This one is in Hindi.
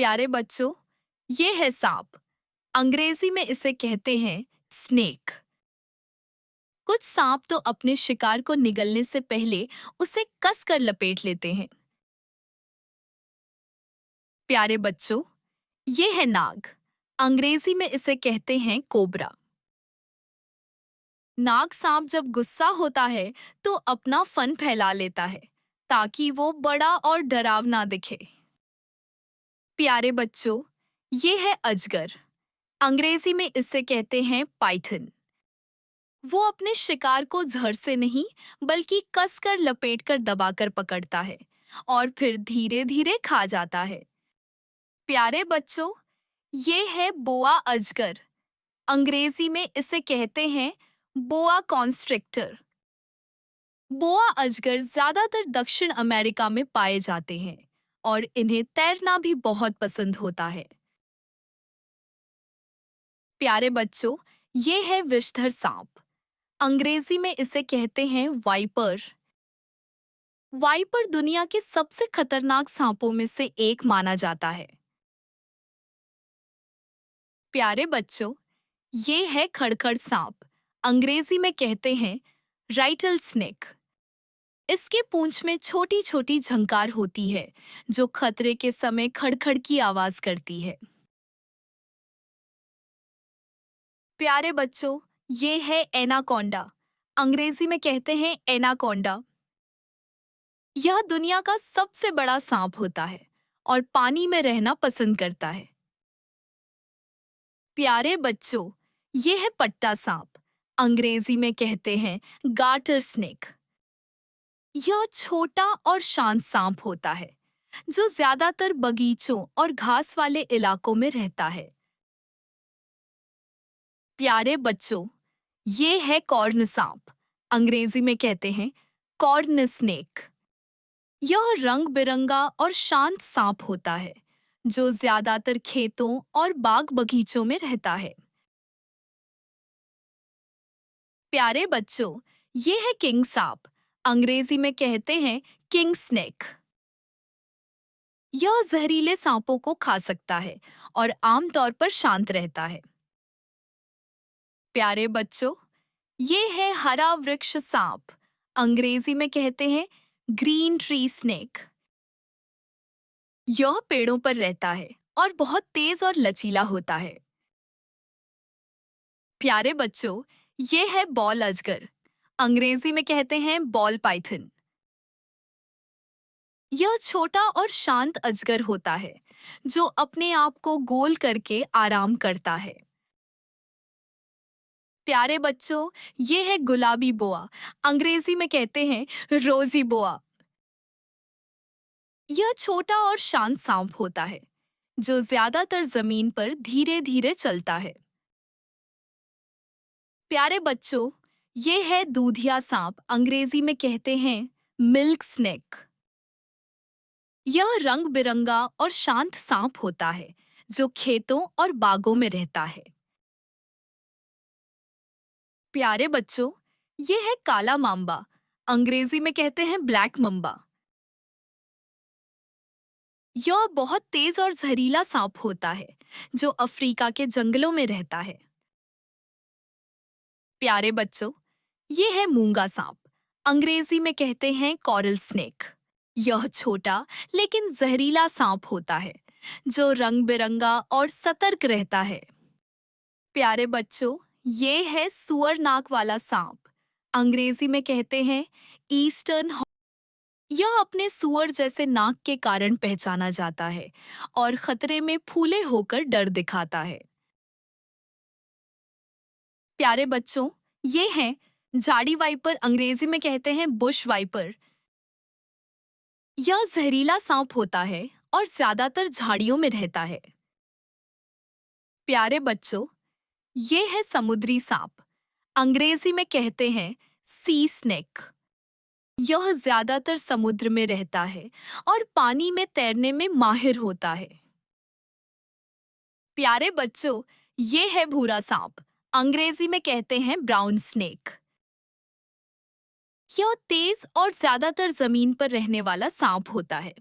प्यारे बच्चों, ये है सांप। अंग्रेजी में इसे कहते हैं स्नेक। कुछ सांप तो अपने शिकार को निगलने से पहले उसे कस कर लपेट लेते हैं। प्यारे बच्चों, ये है नाग। अंग्रेजी में इसे कहते हैं कोबरा। नाग सांप जब गुस्सा होता है तो अपना फन फैला लेता है ताकि वो बड़ा और डरावना दिखे। प्यारे बच्चों, ये है अजगर। अंग्रेजी में इसे कहते हैं पाइथन। वो अपने शिकार को जहर से नहीं बल्कि कसकर लपेटकर दबाकर पकड़ता है और फिर धीरे धीरे खा जाता है। प्यारे बच्चों, ये है बोआ अजगर। अंग्रेजी में इसे कहते हैं बोआ कॉन्स्ट्रिक्टर। बोआ अजगर ज्यादातर दक्षिण अमेरिका में पाए जाते हैं और इन्हें तैरना भी बहुत पसंद होता है। प्यारे बच्चों, ये है विषधर सांप। अंग्रेजी में इसे कहते हैं वाइपर। वाइपर दुनिया के सबसे खतरनाक सांपों में से एक माना जाता है। प्यारे बच्चों, ये है खड़खड़ सांप। अंग्रेजी में कहते हैं राइटल स्नेक। इसके पूंछ में छोटी छोटी झंकार होती है जो खतरे के समय खड़खड़ की आवाज करती है। प्यारे बच्चों, ये है एनाकोंडा। अंग्रेजी में कहते हैं एनाकोंडा। यह दुनिया का सबसे बड़ा सांप होता है और पानी में रहना पसंद करता है। प्यारे बच्चों, ये है पट्टा सांप। अंग्रेजी में कहते हैं गार्टर स्नेक। यह छोटा और शांत सांप होता है जो ज्यादातर बगीचों और घास वाले इलाकों में रहता है। प्यारे बच्चों, ये है कॉर्न सांप। अंग्रेजी में कहते हैं कॉर्न स्नेक। यह रंग बिरंगा और शांत सांप होता है जो ज्यादातर खेतों और बाग बगीचों में रहता है। प्यारे बच्चों, ये है किंग सांप। अंग्रेजी में कहते हैं किंग स्नेक। यह जहरीले सांपों को खा सकता है और आमतौर पर शांत रहता है। प्यारे बच्चों, ये है हरा वृक्ष सांप। अंग्रेजी में कहते हैं ग्रीन ट्री स्नेक। यह पेड़ों पर रहता है और बहुत तेज और लचीला होता है। प्यारे बच्चों, ये है बॉल अजगर। अंग्रेजी में कहते हैं बॉल पाइथन। यह छोटा और शांत अजगर होता है जो अपने आप को गोल करके आराम करता है। प्यारे बच्चों, ये है गुलाबी बोआ। अंग्रेजी में कहते हैं रोजी बोआ। यह छोटा और शांत सांप होता है जो ज्यादातर जमीन पर धीरे धीरे चलता है। प्यारे बच्चों, ये है दूधिया सांप। अंग्रेजी में कहते हैं मिल्क स्नेक। यह रंग बिरंगा और शांत सांप होता है जो खेतों और बागों में रहता है। प्यारे बच्चों, ये है काला मांबा। अंग्रेजी में कहते हैं ब्लैक मम्बा। यह बहुत तेज और जहरीला सांप होता है जो अफ्रीका के जंगलों में रहता है। प्यारे बच्चों, ये है मूंगा सांप। अंग्रेजी में कहते हैं कॉरल स्नेक। यह छोटा लेकिन जहरीला सांप होता है जो रंग बिरंगा और सतर्क रहता है। प्यारे बच्चों, ये है सुअर नाक वाला सांप। अंग्रेजी में कहते हैं ईस्टर्न। यह अपने सुअर जैसे नाक के कारण पहचाना जाता है और खतरे में फूले होकर डर दिखाता है। प्यारे बच्चों, ये हैं झाड़ी वाइपर। अंग्रेजी में कहते हैं बुश वाइपर। यह जहरीला सांप होता है और ज्यादातर झाड़ियों में रहता है। प्यारे बच्चों, ये है समुद्री सांप। अंग्रेजी में कहते हैं सी स्नेक। यह ज्यादातर समुद्र में रहता है और पानी में तैरने में माहिर होता है। प्यारे बच्चों, ये है भूरा सांप। अंग्रेजी में कहते हैं ब्राउन स्नेक। यह तेज और ज्यादातर जमीन पर रहने वाला सांप होता है।